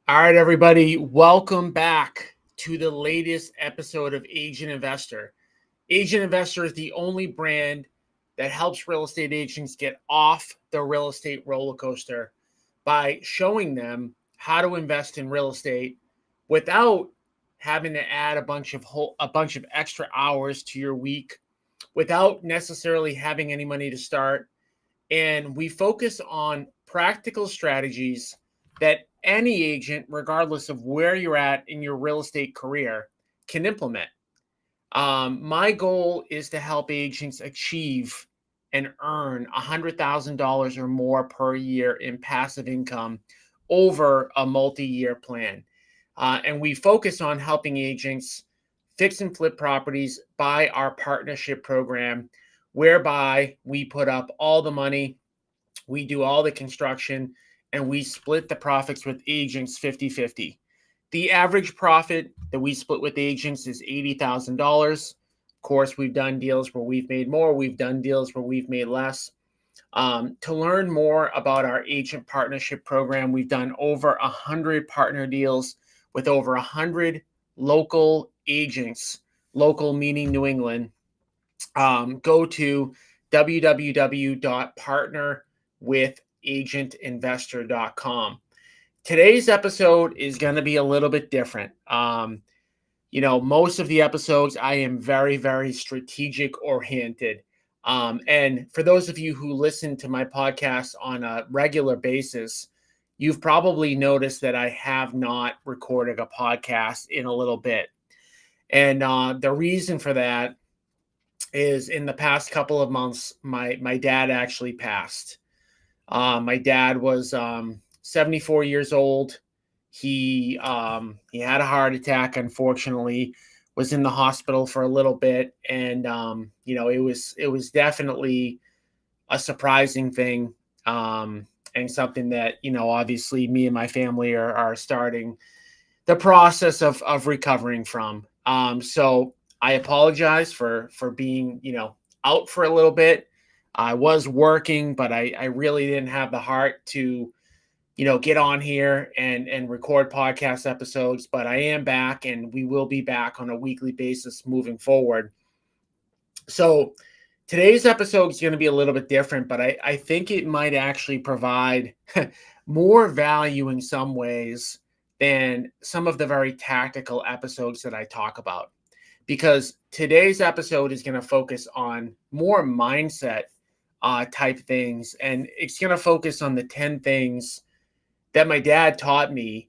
All right, everybody, welcome back to the latest episode of Agent Investor. Agent Investor is the only brand that helps real estate agents get off the real estate roller coaster by showing them how to invest in real estate without having to add a bunch of extra hours to your week, without necessarily having any money to start. And we focus on practical strategies that any agent, regardless of where you're at in your real estate career, can implement. My goal is to help agents achieve and earn $100,000 or more per year in passive income over a multi-year plan. And we focus on helping agents fix and flip properties by our partnership program, whereby we put up all the money, we do all the construction, and we split the profits with agents 50-50. The average profit that we split with agents is $80,000. Of course, we've done deals where we've made more, we've done deals where we've made less. To learn more about our agent partnership program, we've done over 100 partner deals with over 100 local agents, local meaning New England. Go to www.partnerwithagentinvestor.com. Today's episode is going to be a little bit different. Most of the episodes I am very, very strategic oriented. And for those of you who listen to my podcast on a regular basis, you've probably noticed that I have not recorded a podcast in a little bit. And the reason for that is in the past couple of months, my dad actually passed. My dad was 74 years old. He had a heart attack, unfortunately, was in the hospital for a little bit, and it was definitely a surprising thing, and something that obviously me and my family are starting the process of recovering from. So I apologize for being out for a little bit. I was working, but I really didn't have the heart to get on here and record podcast episodes. But I am back, and we will be back on a weekly basis moving forward. So today's episode is going to be a little bit different, but I think it might actually provide more value in some ways than some of the very tactical episodes that I talk about. Because today's episode is going to focus on more mindset type things, and it's going to focus on the 10 things that my dad taught me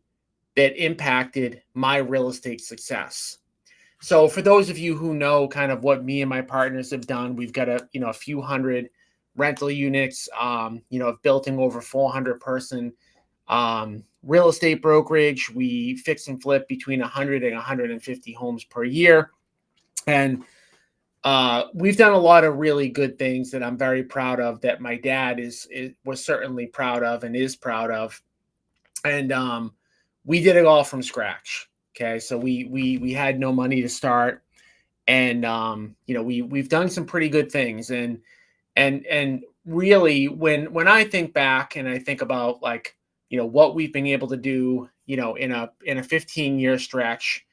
that impacted my real estate success. So for those of you who know kind of what me and my partners have done, we've got a few hundred rental units, built in over 400 person real estate brokerage. We fix and flip between 100 and 150 homes per year. And we've done a lot of really good things that I'm very proud of, that my dad was certainly proud of and is proud of. And we did it all from scratch. Okay, so we had no money to start, and we've done some pretty good things. And really, when I think back and I think about, like, what we've been able to do, in a 15-year stretch,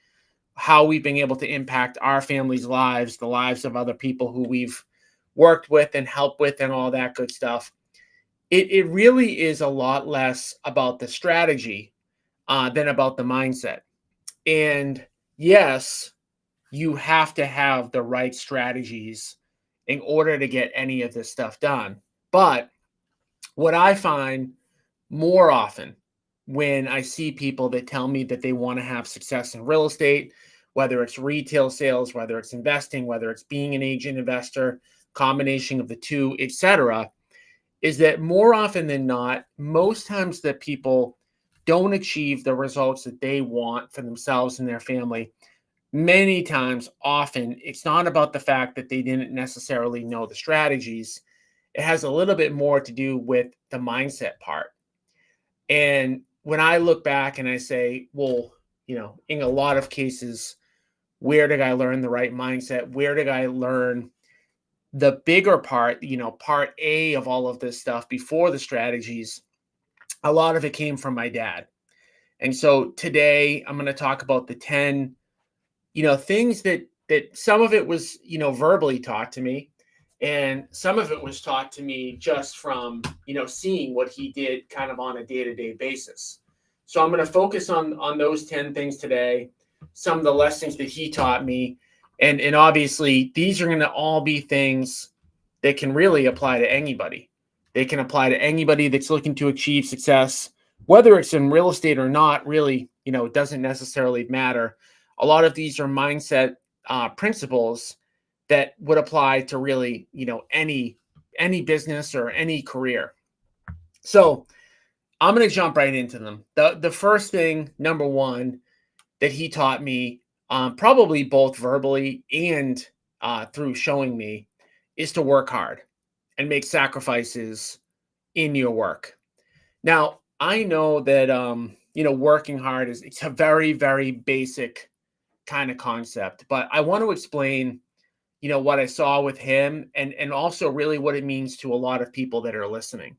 how we've been able to impact our family's lives, the lives of other people who we've worked with and helped with, and all that good stuff. It really is a lot less about the strategy than about the mindset. And yes, you have to have the right strategies in order to get any of this stuff done. But what I find more often when I see people that tell me that they want to have success in real estate, whether it's retail sales, whether it's investing, whether it's being an agent investor, combination of the two, etc., is that more often than not, most times that people don't achieve the results that they want for themselves and their family. Many times, often, it's not about the fact that they didn't necessarily know the strategies. It has a little bit more to do with the mindset part. And when I look back and I say, well, in a lot of cases, where did I learn the right mindset? Where did I learn the bigger part, part A of all of this stuff before the strategies? A lot of it came from my dad. And so today I'm going to talk about the 10, things that some of it was, verbally taught to me, and some of it was taught to me just from, seeing what he did kind of on a day-to-day basis. So I'm going to focus on those 10 things today, some of the lessons that he taught me, and obviously these are going to all be things that can really apply to anybody. They can apply to anybody that's looking to achieve success, whether it's in real estate or not. Really, it doesn't necessarily matter. A lot of these are mindset principles that would apply to really, any business or any career. So I'm going to jump right into them. The first thing, number one, that he taught me, probably both verbally and through showing me, is to work hard and make sacrifices in your work. Now, I know that working hard it's a very, very basic kind of concept, but I want to explain, what I saw with him, and also really what it means to a lot of people that are listening.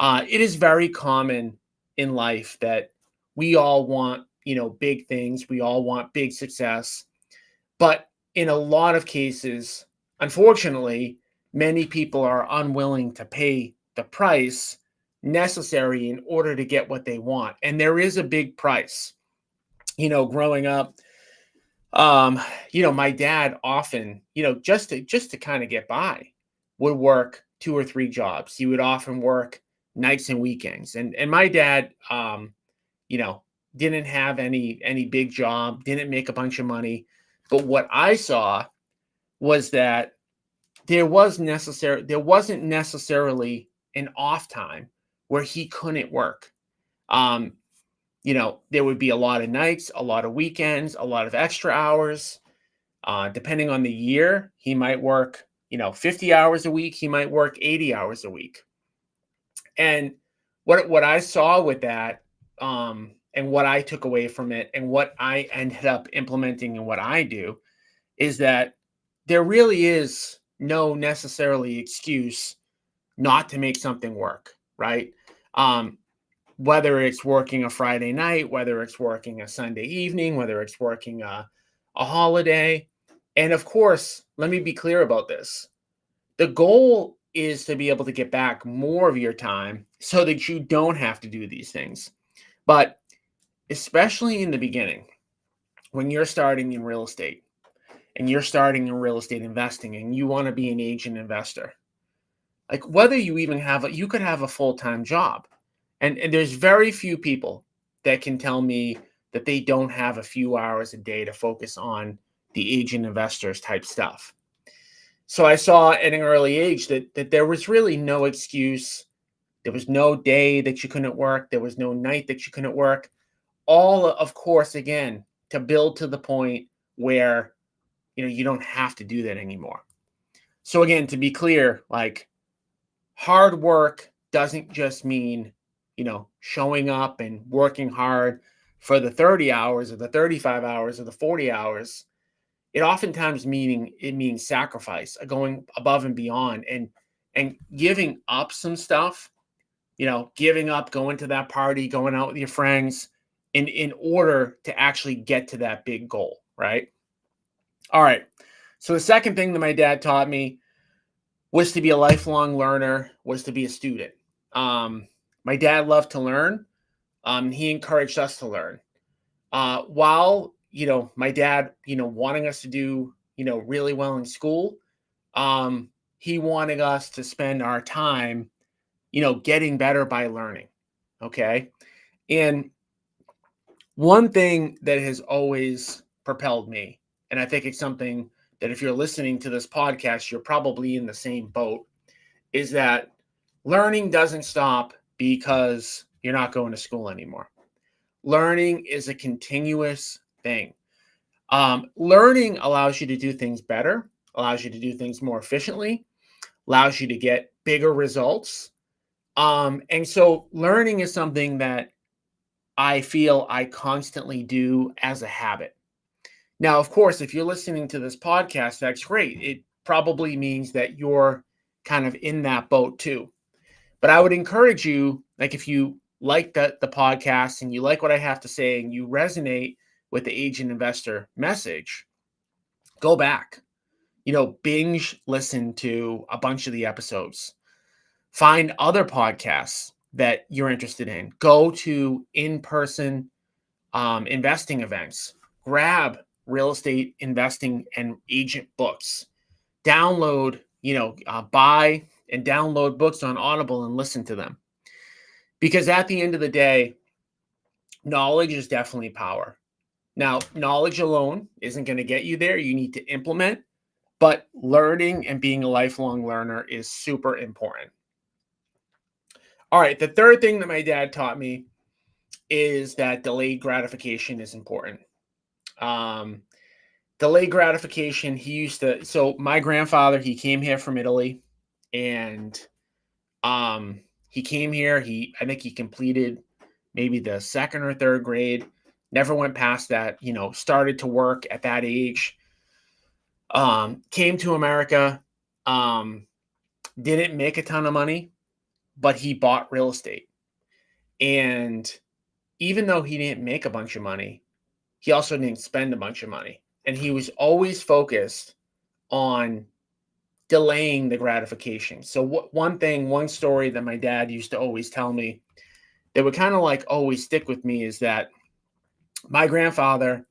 It is very common in life that we all want, big things. We all want big success. But in a lot of cases, unfortunately, many people are unwilling to pay the price necessary in order to get what they want. And there is a big price. Growing up, my dad often, just to kind of get by, would work 2 or 3 jobs. He would often work nights and weekends. And my dad, you know, didn't have any big job, didn't make a bunch of money. But what I saw was that there wasn't necessarily an off time where he couldn't work. Um, there would be a lot of nights, a lot of weekends, a lot of extra hours. Depending on the year, he might work, 50 hours a week. He might work 80 hours a week. And what I saw with that, and what I took away from it, and what I ended up implementing in what I do, is that there really is no necessarily excuse not to make something work, right? Whether it's working a Friday night, whether it's working a Sunday evening, whether it's working a holiday. And of course, let me be clear about this. The goal is to be able to get back more of your time so that you don't have to do these things. But especially in the beginning, when you're starting in real estate and you're starting in real estate investing and you want to be an agent investor, like whether you even you could have a full-time job. And there's very few people that can tell me that they don't have a few hours a day to focus on the agent investors type stuff. So I saw at an early age that there was really no excuse. There was no day that you couldn't work. There was no night that you couldn't work. All, of course, again, to build to the point where, you don't have to do that anymore. So again, to be clear, like hard work doesn't just mean, showing up and working hard for the 30 hours or the 35 hours or the 40 hours. It oftentimes means sacrifice, going above and beyond, and giving up some stuff, giving up going to that party, going out with your friends in order to actually get to that big goal, right? All right. So the second thing that my dad taught me was to be a lifelong learner, was to be a student. My dad loved to learn. He encouraged us to learn. While, my dad, wanting us to do, really well in school, he wanted us to spend our time, getting better by learning. Okay. And one thing that has always propelled me, and I think it's something that if you're listening to this podcast, you're probably in the same boat, is that learning doesn't stop because you're not going to school anymore. Learning is a continuous thing. Learning allows you to do things better, allows you to do things more efficiently, allows you to get bigger results. And so learning is something that I feel I constantly do as a habit. Now, of course, if you're listening to this podcast, that's great. It probably means that you're kind of in that boat too. But I would encourage you, like if you like the podcast and you like what I have to say and you resonate with the agent investor message, go back, binge listen to a bunch of the episodes. Find other podcasts that you're interested in. Go to in-person investing events. Grab real estate investing and agent books. Download, buy and download books on Audible and listen to them. Because at the end of the day, knowledge is definitely power. Now, knowledge alone isn't going to get you there. You need to implement, but learning and being a lifelong learner is super important. All right, the third thing that my dad taught me is that delayed gratification is important. Delayed gratification, so my grandfather, he came here from Italy, and he came here, I think he completed maybe the second or third grade, never went past that, started to work at that age, came to America, didn't make a ton of money, but he bought real estate. And even though he didn't make a bunch of money, he also didn't spend a bunch of money. And he was always focused on delaying the gratification. So one story that my dad used to always tell me that would kind of like always stick with me is that my grandfather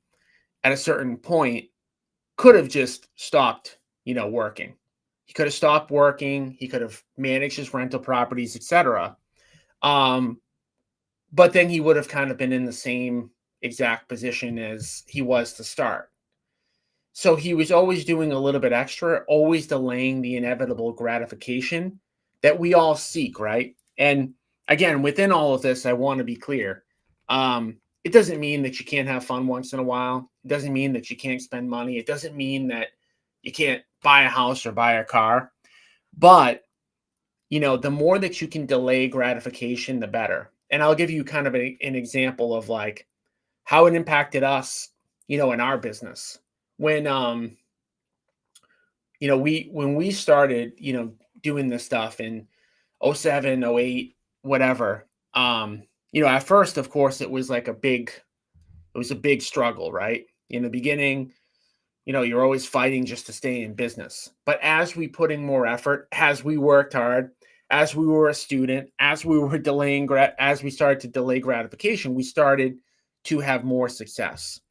at a certain point could have just stopped, working. He could have stopped working. He could have managed his rental properties, etc. But then he would have kind of been in the same exact position as he was to start. So he was always doing a little bit extra, always delaying the inevitable gratification that we all seek, right? And again, within all of this, I want to be clear. It doesn't mean that you can't have fun once in a while. It doesn't mean that you can't spend money. It doesn't mean that you can't buy a house or buy a car. But, the more that you can delay gratification, the better. And I'll give you kind of an example of like how it impacted us, in our business. When when we started, doing this stuff in 07, 08, whatever, at first, of course, it was a big struggle, right? In the beginning, you're always fighting just to stay in business. But as we put in more effort, as we worked hard, as we were a student, as we were as we started to delay gratification, we started to have more success.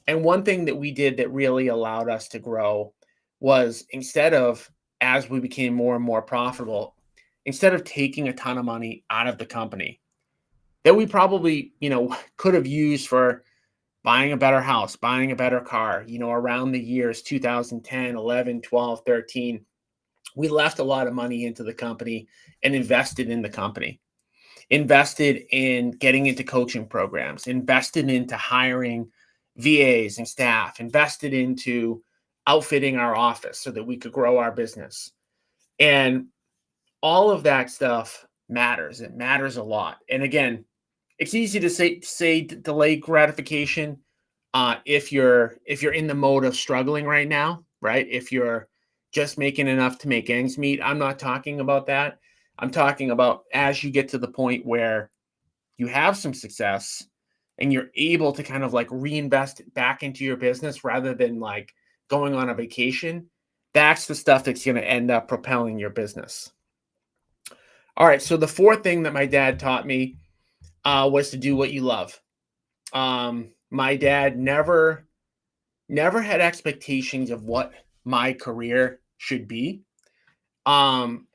And one thing that we did that really allowed us to grow was as we became more and more profitable, instead of taking a ton of money out of the company that we probably, could have used for buying a better house, buying a better car, around the years 2010, 11, 12, 13, we left a lot of money into the company and invested in the company, invested in getting into coaching programs, invested into hiring VAs and staff, invested into outfitting our office so that we could grow our business. And all of that stuff matters. It matters a lot. And again, it's easy to say delay gratification if you're in the mode of struggling right now, right? If you're just making enough to make ends meet. I'm not talking about that. I'm talking about as you get to the point where you have some success and you're able to kind of like reinvest back into your business rather than like going on a vacation. That's the stuff that's going to end up propelling your business. All right. So the fourth thing that my dad taught me was to do what you love. My dad never had expectations of what my career should be.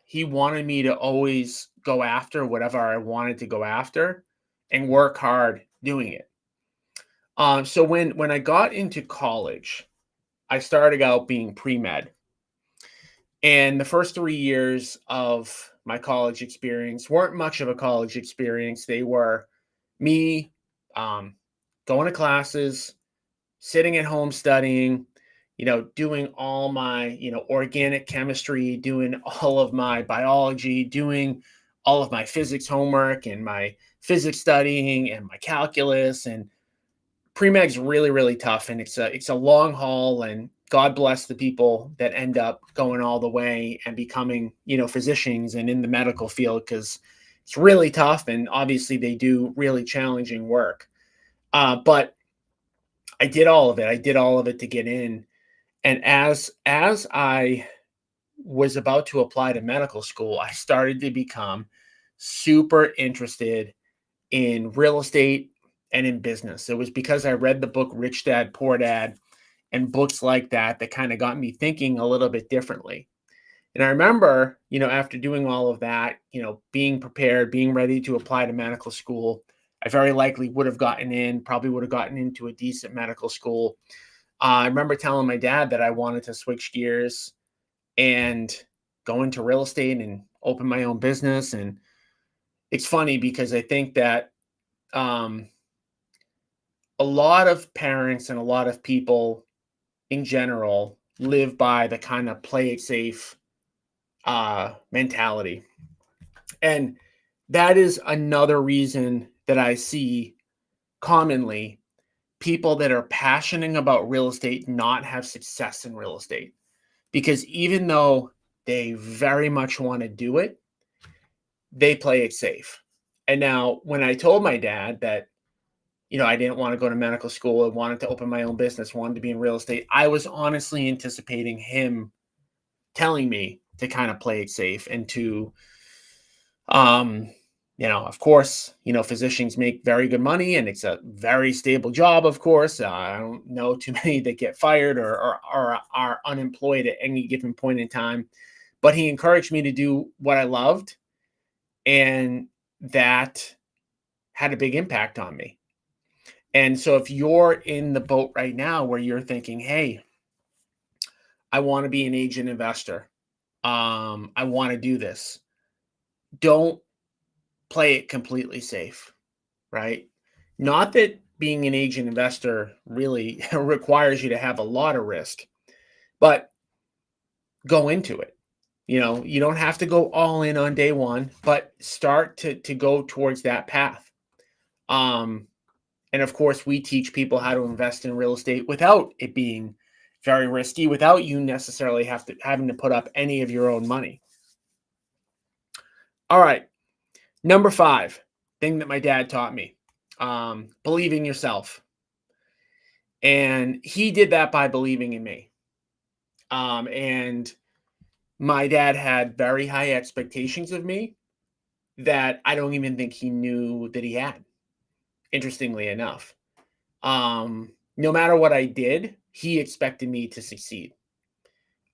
He wanted me to always go after whatever I wanted to go after and work hard doing it. So when I got into college, I started out being pre-med. And the first 3 years of my college experience weren't much of a college experience. They were me going to classes, sitting at home studying, doing all my, organic chemistry, doing all of my biology, doing all of my physics homework and my physics studying and my calculus. And pre-med's really, really tough. And it's a long haul, and God bless the people that end up going all the way and becoming, physicians and in the medical field, because It's really tough, and obviously they do really challenging work. But I did all of it. I did all of it to get in. And as I was about to apply to medical school, I started to become super interested in real estate and in business. It was because I read the book Rich Dad Poor Dad and books like that that kind of got me thinking a little bit differently. And I remember, after doing all of that, being prepared, being ready to apply to medical school, I very likely would have gotten in, probably would have gotten into a decent medical school. I remember telling my dad that I wanted to switch gears and go into real estate and open my own business. And it's funny because I think that um, a lot of parents and a lot of people in general live by the kind of play it safe mentality. And that is another reason that I see commonly people that are passionate about real estate not have success in real estate. Because even though they very much want to do it, they play it safe. And now, when I told my dad that, I didn't want to go to medical school, I wanted to open my own business, wanted to be in real estate, I was honestly anticipating him telling me to kind of play it safe and to, um, of course, physicians make very good money and it's a very stable job, of course. I don't know too many that get fired or are unemployed at any given point in time. But he encouraged me to do what I loved. And that had a big impact on me. And so if you're in the boat right now where you're thinking, hey, I want to be an agent investor, I want to do this, don't play it completely safe, right? Not that being an agent investor really requires you to have a lot of risk, but go into it. You don't have to go all in on day one, but start to go towards that path. Um, and of course, we teach people how to invest in real estate without it being very risky, without you necessarily having to put up any of your own money. All right. Number 5, thing that my dad taught me, believing yourself. And he did that by believing in me. And my dad had very high expectations of me that I don't even think he knew that he had, interestingly enough. No matter what I did, he expected me to succeed.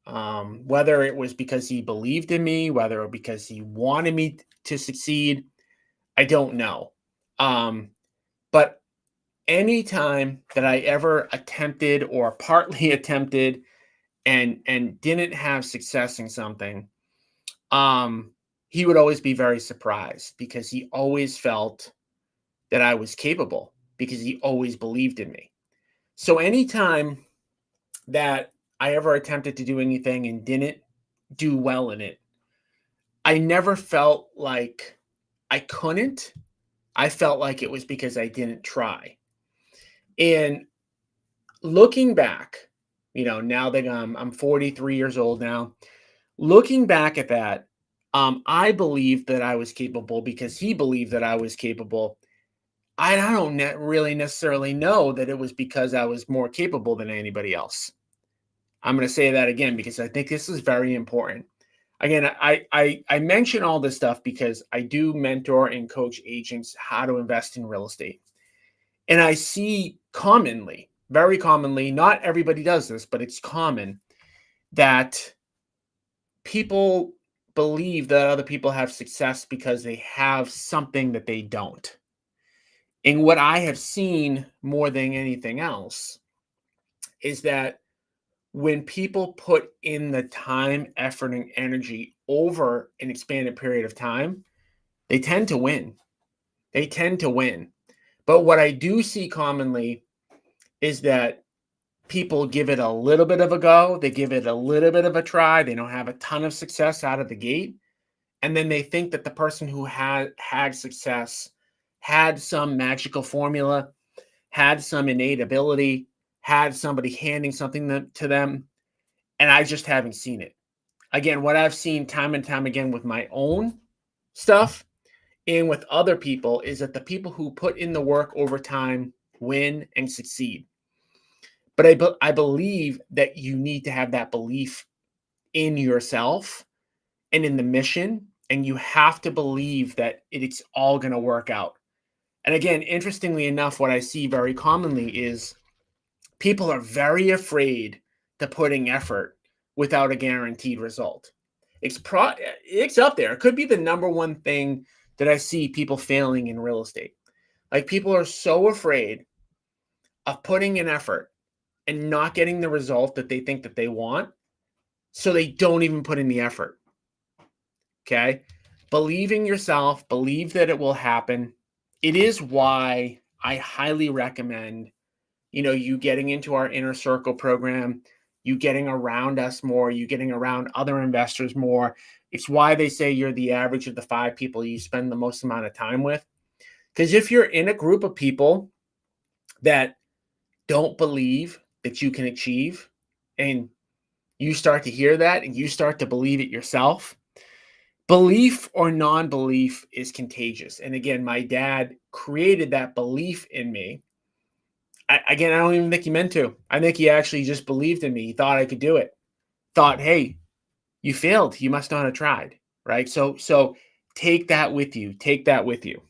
Whether it was because he believed in me, whether because he wanted me to succeed, I don't know. But anytime that I ever attempted or partly attempted and didn't have success in something, he would always be very surprised because he always felt that I was capable because he always believed in me. So anytime that I ever attempted to do anything and didn't do well in it, I never felt like I couldn't. I felt like it was because I didn't try. And looking back, now that I'm 43 years old now, looking back at that, I believed that I was capable because he believed that I was capable. I don't really necessarily know that it was because I was more capable than anybody else. I'm going to say that again because I think this is very important. Again, I mention all this stuff because I do mentor and coach agents how to invest in real estate. And I see commonly, very commonly, not everybody does this, but it's common that people believe that other people have success because they have something that they don't. And what I have seen more than anything else is that when people put in the time, effort, and energy over an expanded period of time, they tend to win. They tend to win. But what I do see commonly is that people give it a little bit of a go. They give it a little bit of a try. They don't have a ton of success out of the gate. And then they think that the person who had success had some magical formula, had some innate ability, had somebody handing something to them. And I just haven't seen it. Again, what I've seen time and time again with my own stuff and with other people is that the people who put in the work over time win and succeed. But I believe that you need to have that belief in yourself and in the mission, and you have to believe that it's all going to work out. And again, interestingly enough, what I see very commonly is people are very afraid to putting effort without a guaranteed result. It's up there. It could be the number one thing that I see people failing in real estate. Like, people are so afraid of putting in effort and not getting the result that they think that they want, so they don't even put in the effort. Okay? Believe in yourself, believe that it will happen. It is why I highly recommend, you getting into our inner circle program, you getting around us more, you getting around other investors more. It's why they say you're the average of the 5 people you spend the most amount of time with. Because if you're in a group of people that don't believe that you can achieve, and you start to hear that and you start to believe it yourself, belief or non-belief is contagious. And again, my dad created that belief in me. I don't even think he meant to. I think he actually just believed in me. He thought I could do it. Thought, hey, you failed. You must not have tried, right? So take that with you. Take that with you.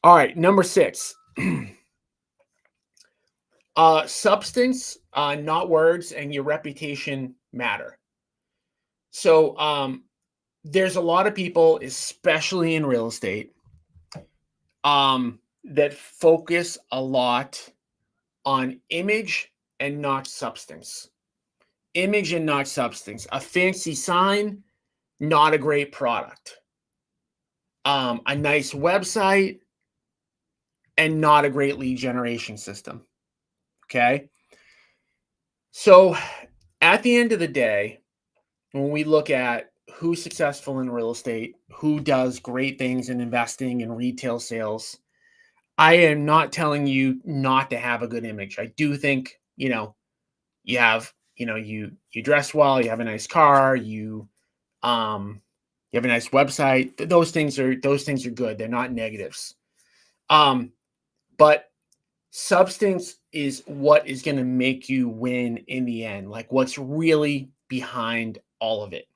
All right, number 6. Substance, not words, and your reputation matter. So there's a lot of people, especially in real estate, that focus a lot on image and not substance. Image and not substance. A fancy sign, not a great product. A nice website, and not a great lead generation system. Okay? So at the end of the day, when we look at who's successful in real estate, who does great things in investing and retail sales, I am not telling you not to have a good image. I do think, you have, you dress well, you have a nice car, you have a nice website. Those things are good. They're not negatives. But substance is what is going to make you win in the end. Like, what's really behind all of it.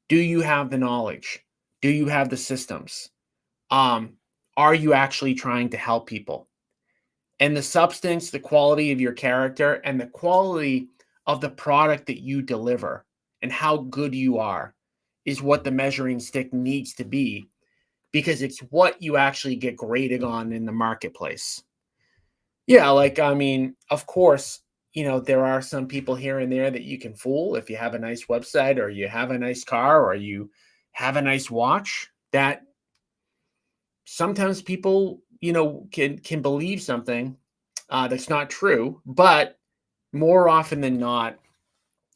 Do you have the knowledge? Do you have the systems? Are you actually trying to help people? And the substance, the quality of your character, and the quality of the product that you deliver and how good you are is what the measuring stick needs to be, because it's what you actually get graded on in the marketplace. Yeah, of course, there are some people here and there that you can fool if you have a nice website or you have a nice car or you have a nice watch, that sometimes people, can believe something that's not true. But more often than not,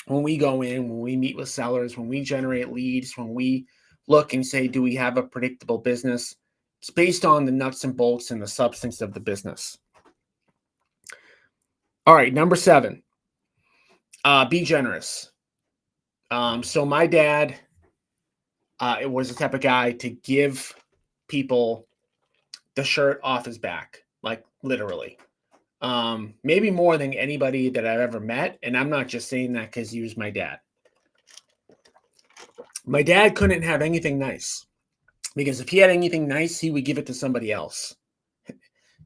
when we go in, when we meet with sellers, when we generate leads, when we look and say, do we have a predictable business? It's based on the nuts and bolts and the substance of the business. All right, number 7, be generous. So my dad, it was the type of guy to give people the shirt off his back, like literally. Maybe more than anybody that I've ever met. And I'm not just saying that because he was my dad. My dad couldn't have anything nice, because if he had anything nice, he would give it to somebody else.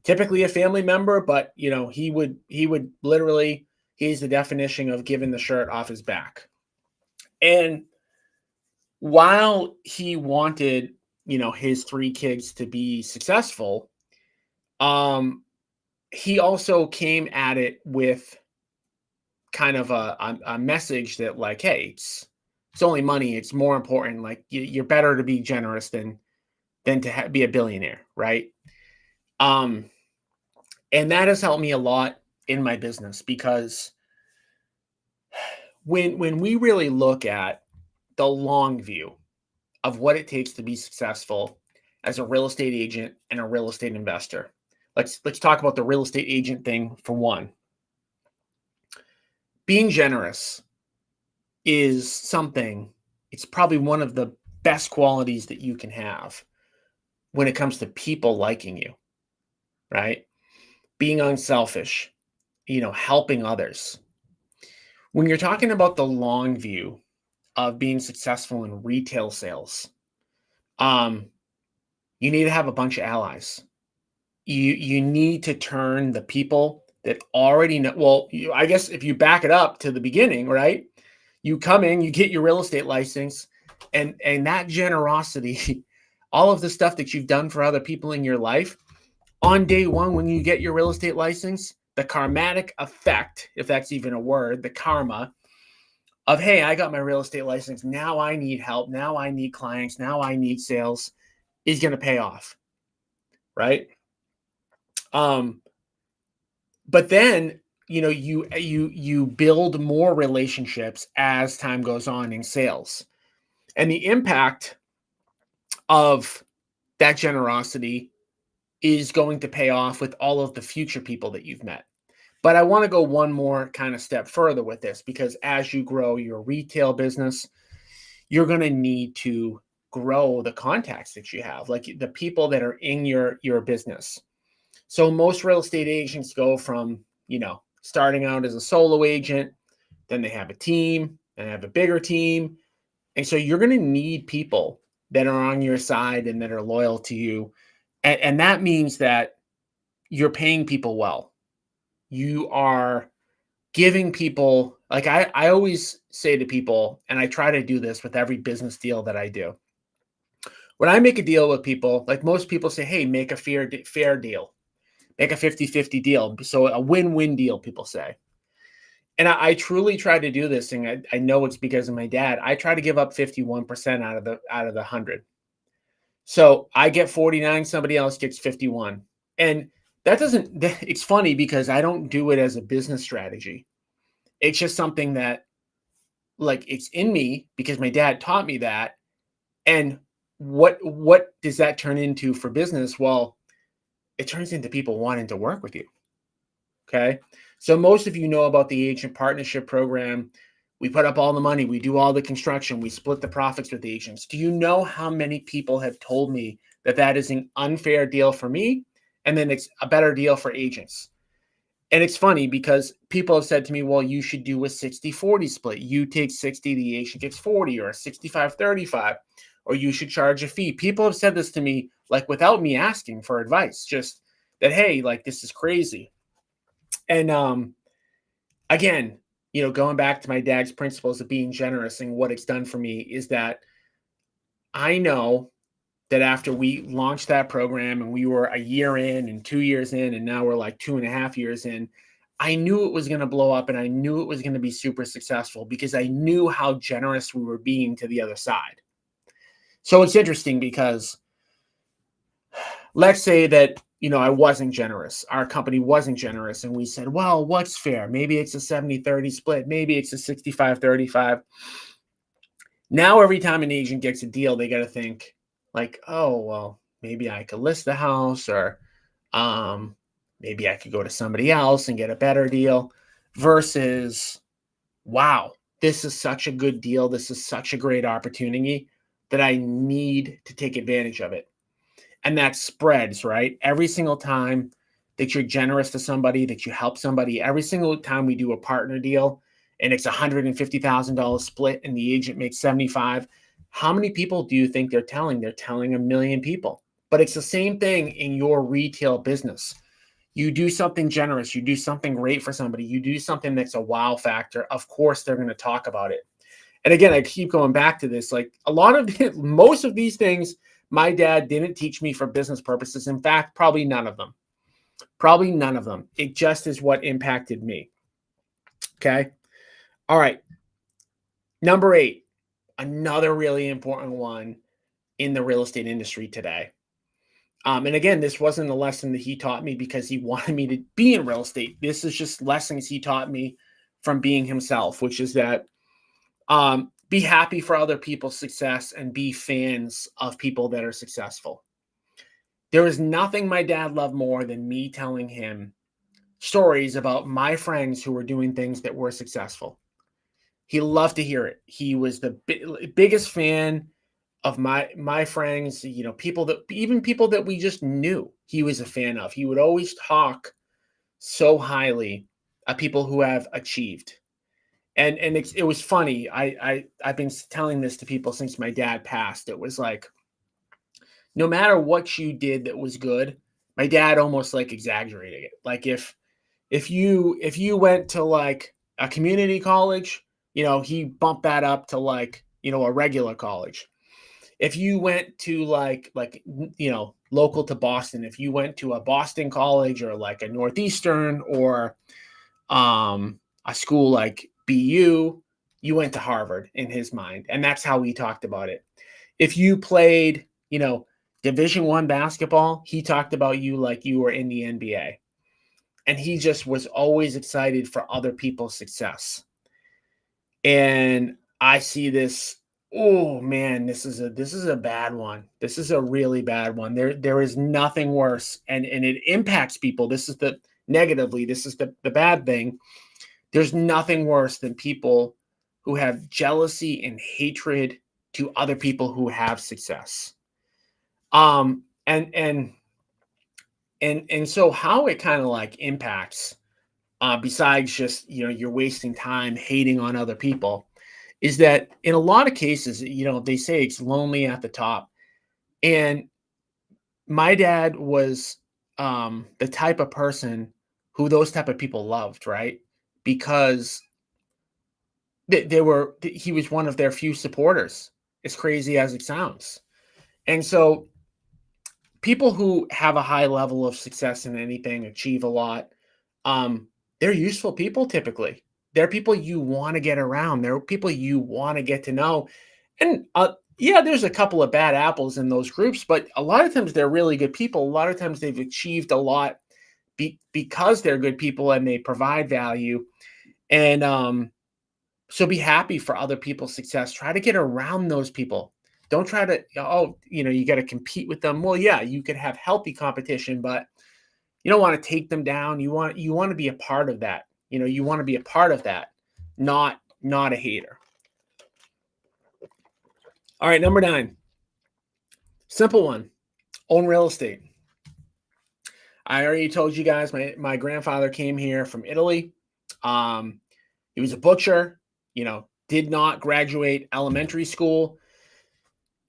Typically a family member, but he would literally, he's the definition of giving the shirt off his back. And while he wanted, his 3 kids to be successful, he also came at it with kind of a message that, like, hey, it's only money. It's more important. Like, you're better to be generous than to be a billionaire, right? And that has helped me a lot in my business, because when we really look at the long view of what it takes to be successful as a real estate agent and a real estate investor, let's talk about the real estate agent thing for one. Being generous is something, it's probably one of the best qualities that you can have when it comes to people liking you, right? Being unselfish, helping others. When you're talking about the long view of being successful in retail sales, um, you need to have a bunch of allies. You need to turn the people that already know. Well, I guess if you back it up to the beginning, right? You come in, you get your real estate license, and that generosity, all of the stuff that you've done for other people in your life, on day one when you get your real estate license, the karmatic effect, if that's even a word, the karma of, hey, I got my real estate license. Now I need help. Now I need clients. Now I need sales, is going to pay off, right? But then, you build more relationships as time goes on in sales. And the impact of that generosity is going to pay off with all of the future people that you've met. But I want to go one more kind of step further with this, because as you grow your retail business, you're going to need to grow the contacts that you have, like the people that are in your business. So most real estate agents go from, starting out as a solo agent, then they have a team, and have a bigger team. And so you're going to need people that are on your side and that are loyal to you. And that means that you're paying people well. You are giving people, like I always say to people, and I try to do this with every business deal that I do. When I make a deal with people, like most people say, hey, make a fair deal, make a 50-50 deal. So a win-win deal, people say. And I truly try to do this, and I know it's because of my dad. I try to give up 51% out of the 100. So I get 49, somebody else gets 51. And it's funny because I don't do it as a business strategy. It's just something that, like, it's in me because my dad taught me that. And what does that turn into for business? Well, it turns into people wanting to work with you. Okay. So most of you know about the agent partnership program. We put up all the money. We do all the construction. We split the profits with the agents. Do you know how many people have told me that that is an unfair deal for me? And then it's a better deal for agents. And it's funny because people have said to me, well, you should do a 60-40 split. You take 60, the agent gets 40, or a 65-35, or you should charge a fee. People have said this to me, like, without me asking for advice, just that, hey, like, this is crazy. And again, going back to my dad's principles of being generous, and what it's done for me is that I know that after we launched that program and we were a year in and 2 years in, and now we're like 2.5 years in, I knew it was going to blow up, and I knew it was going to be super successful because I knew how generous we were being to the other side. So it's interesting because let's say that, I wasn't generous. Our company wasn't generous. And we said, well, what's fair? Maybe it's a 70-30 split. Maybe it's a 65-35. Now, every time an agent gets a deal, they got to think like, oh, well, maybe I could list the house, or maybe I could go to somebody else and get a better deal, versus, wow, this is such a good deal. This is such a great opportunity that I need to take advantage of it. And that spreads, right? Every single time that you're generous to somebody, that you help somebody, every single time we do a partner deal and it's $150,000 split and the agent makes 75, how many people do you think they're telling? They're telling 1 million people. But it's the same thing in your retail business. You do something generous, you do something great for somebody, you do something that's a wow factor. Of course, they're going to talk about it. And again, I keep going back to this. Like, most of these things, my dad didn't teach me for business purposes. In fact, probably none of them. Probably none of them. It just is what impacted me. Okay. All right. Number 8, another really important one in the real estate industry today. And again, this wasn't a lesson that he taught me because he wanted me to be in real estate. This is just lessons he taught me from being himself, which is that be happy for other people's success and be fans of people that are successful. There is nothing my dad loved more than me telling him stories about my friends who were doing things that were successful. He loved to hear it. He was the biggest fan of my friends, people that we just knew he was a fan of. He would always talk so highly of people who have achieved. And it was funny. I've been telling this to people since my dad passed. It was like, no matter what you did that was good, my dad almost like exaggerated it. Like if you went to like a community college, he bumped that up to like, a regular college. If you went to local to Boston, if you went to a Boston college or like a Northeastern or a school like BU, you went to Harvard in his mind, and that's how he talked about it. If you played, Division 1 basketball, he talked about you like you were in the NBA, and he just was always excited for other people's success. And I see this. Oh man, this is a bad one. This is a really bad one. There is nothing worse, and it impacts people. This is the negatively. This is the bad thing. There's nothing worse than people who have jealousy and hatred to other people who have success. And so how it kind of like impacts, besides just you're wasting time hating on other people, is that in a lot of cases, they say it's lonely at the top. And my dad was the type of person who those type of people loved, right? Because he was one of their few supporters, as crazy as it sounds. And so people who have a high level of success in anything, achieve a lot, they're useful people typically. They're people you want to get around. They're people you want to get to know. And yeah, there's a couple of bad apples in those groups, but a lot of times they're really good people. A lot of times they've achieved a lot because they're good people and they provide value. And so be happy for other people's success. Try to get around those people. Don't try to, you got to compete with them. Well, yeah, you could have healthy competition, but you don't want to take them down. You want to be a part of that. You want to be a part of that, not a hater. All right, number 9. Simple one. Own real estate. I already told you guys my grandfather came here from Italy. He was a butcher, did not graduate elementary school.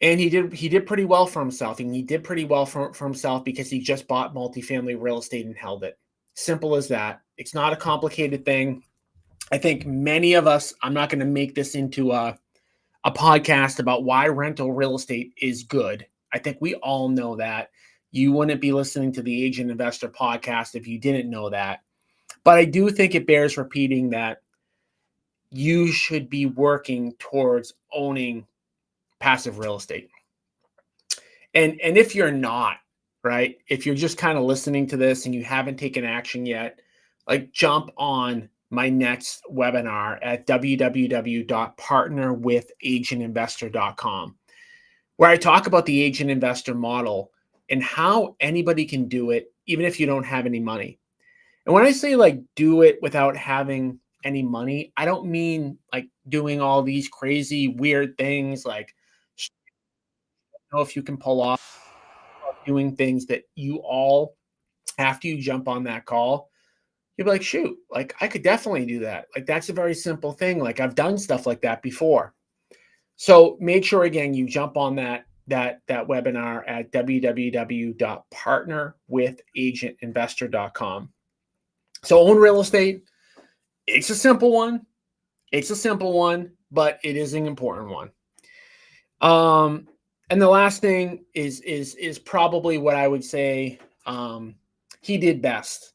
And he did pretty well for himself. And he did pretty well for himself because he just bought multifamily real estate and held it. Simple as that. It's not a complicated thing. I think many of us, I'm not going to make this into a podcast about why rental real estate is good. I think we all know that. You wouldn't be listening to the Agent Investor podcast if you didn't know that. But I do think it bears repeating that you should be working towards owning passive real estate. And if you're not, right, if you're just kind of listening to this and you haven't taken action yet, like jump on my next webinar at www.partnerwithagentinvestor.com, where I talk about the agent investor model and how anybody can do it, even if you don't have any money. And when I say like do it without having any money, I don't mean like doing all these crazy weird things like, if you can pull off doing things that you all, after you jump on that call, you'll be like, shoot, like I could definitely do that. Like that's a very simple thing. Like I've done stuff like that before. So make sure again you jump on that webinar at www.partnerwithagentinvestor.com. So own real estate, it's a simple one. It's a simple one, but it is an important one. And the last thing is probably what I would say he did best.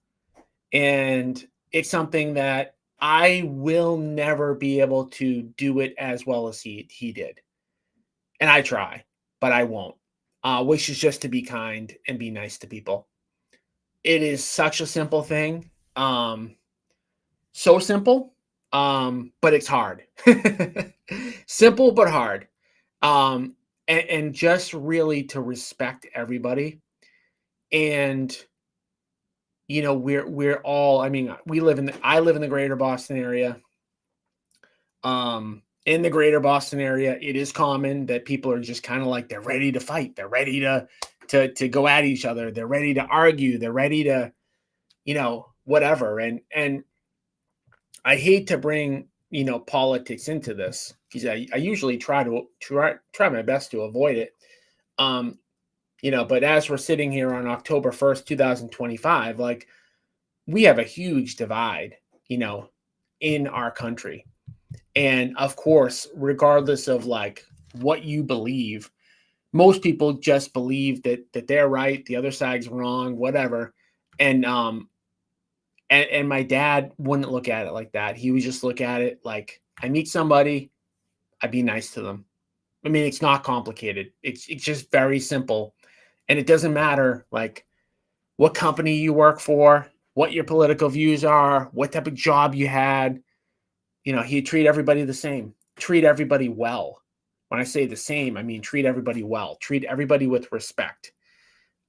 And it's something that I will never be able to do it as well as he did. And I try, but I won't. Which is just to be kind and be nice to people. It is such a simple thing. So simple, but it's hard. Simple but hard. And just really to respect everybody. And we're all, I mean, I live in the greater Boston area. in the greater Boston area, it is common that people are just kind of like, they're ready to fight. They're ready to go at each other. They're ready to argue. They're ready to, whatever. And I hate to bring, politics into this, because I usually try my best to avoid it. Um, but as we're sitting here on October 1st, 2025, like, we have a huge divide, in our country. And of course, regardless of like what you believe, most people just believe that they're right, the other side's wrong, whatever. And and my dad wouldn't look at it like that. He would just look at it like, I meet somebody, I'd be nice to them. I mean, it's not complicated. It's just very simple. And it doesn't matter like what company you work for, what your political views are, what type of job you had. He'd treat everybody the same, treat everybody well. When I say the same, I mean treat everybody well, treat everybody with respect.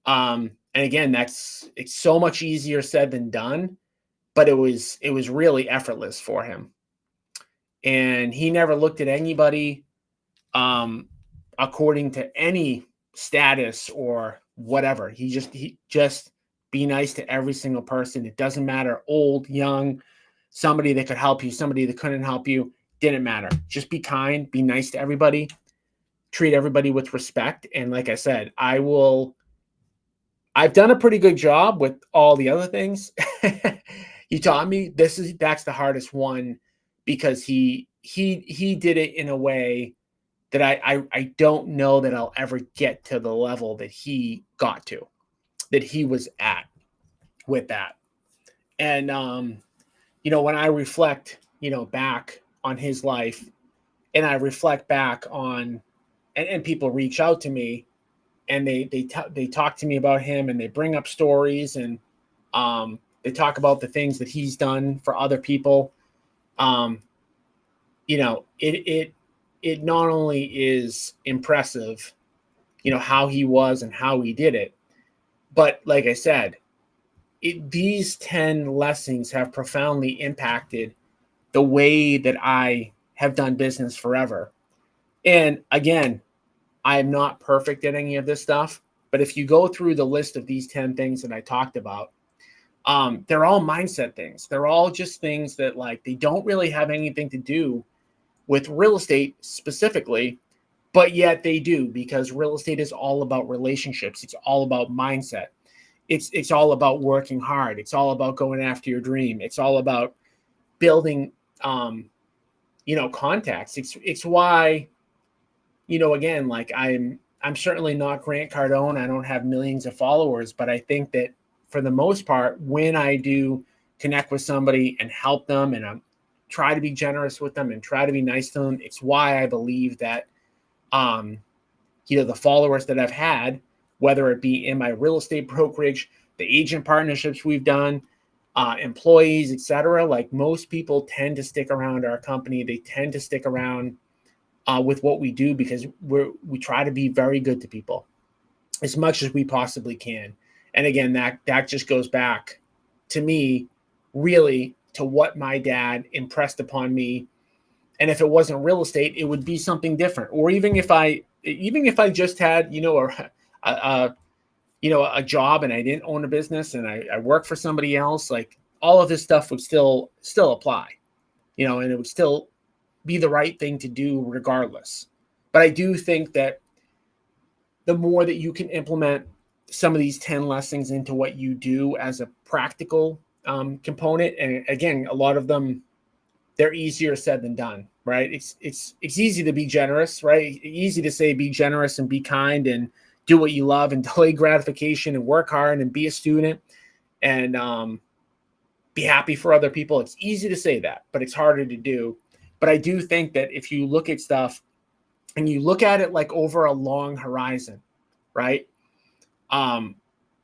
And again, it's so much easier said than done, but it was really effortless for him. And he never looked at anybody um according to any status or whatever. He just be nice to every single person. It doesn't matter, old, young, somebody that could help you, somebody that couldn't help you, didn't matter. Just be kind, be nice to everybody, treat everybody with respect. And like I said, I've done a pretty good job with all the other things. He taught me that's the hardest one, because he did it in a way that I don't know that I'll ever get to the level that he got to, that he was at with that. And when I reflect, back on his life, and I reflect back on, and people reach out to me, and they talk to me about him, and they bring up stories, and they talk about the things that he's done for other people. Um, it not only is impressive, how he was and how he did it, but like I said, these 10 lessons have profoundly impacted the way that I have done business forever. And again, I am not perfect at any of this stuff, but if you go through the list of these 10 things that I talked about, they're all mindset things. They're all just things that, like, they don't really have anything to do with real estate specifically, but yet they do, because real estate is all about relationships. It's all about mindset. It's all about working hard. It's all about going after your dream. It's all about building contacts. It's why, again, like, I'm certainly not Grant Cardone. I don't have millions of followers, but I think that for the most part, when I do connect with somebody and help them, and try to be generous with them and try to be nice to them, it's why I believe that the followers that I've had, whether it be in my real estate brokerage, the agent partnerships we've done, employees, etc. Like, most people tend to stick around our company. They tend to stick around with what we do, because we try to be very good to people as much as we possibly can. And again, that just goes back to me, really, to what my dad impressed upon me. And if it wasn't real estate, it would be something different. Or even if I just had, a job, and I didn't own a business, and I work for somebody else, like, all of this stuff would still apply, and it would still be the right thing to do regardless. But I do think that the more that you can implement some of these 10 lessons into what you do as a practical component, and again, a lot of them, they're easier said than done, right? It's easy to be generous, right? Easy to say be generous and be kind and do what you love and delay gratification and work hard and be a student and be happy for other people. It's easy to say that, but it's harder to do. But I do think that if you look at stuff and you look at it like over a long horizon, right?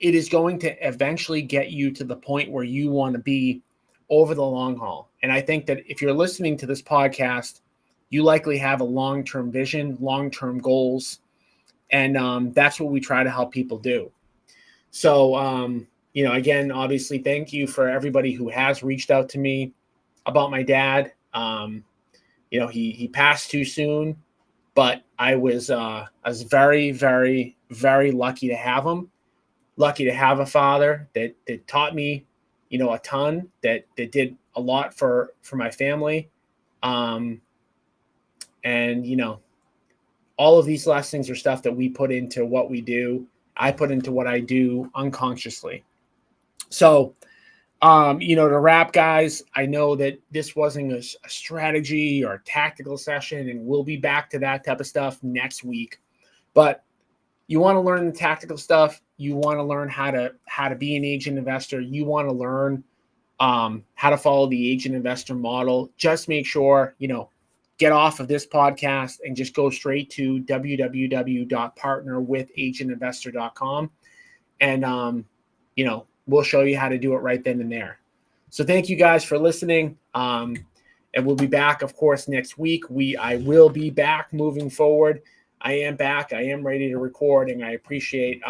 It is going to eventually get you to the point where you want to be over the long haul. And I think that if you're listening to this podcast, you likely have a long-term vision, long-term goals. And that's what we try to help people do. So, again, obviously, thank you for everybody who has reached out to me about my dad. he passed too soon, but I was very, very, very lucky to have him. Lucky to have a father that taught me, a ton, that did a lot for my family. Um, and all of these lessons are stuff that we put into what we do. I put into what I do unconsciously. So, to wrap, guys, I know that this wasn't a strategy or a tactical session, and we'll be back to that type of stuff next week. But you want to learn the tactical stuff. You want to learn how to be an agent investor. You want to learn how to follow the agent investor model. Just make sure, get off of this podcast and just go straight to www.partnerwithagentinvestor.com. And, we'll show you how to do it right then and there. So thank you guys for listening. And we'll be back, of course, next week. I will be back moving forward. I am back. I am ready to record, and I appreciate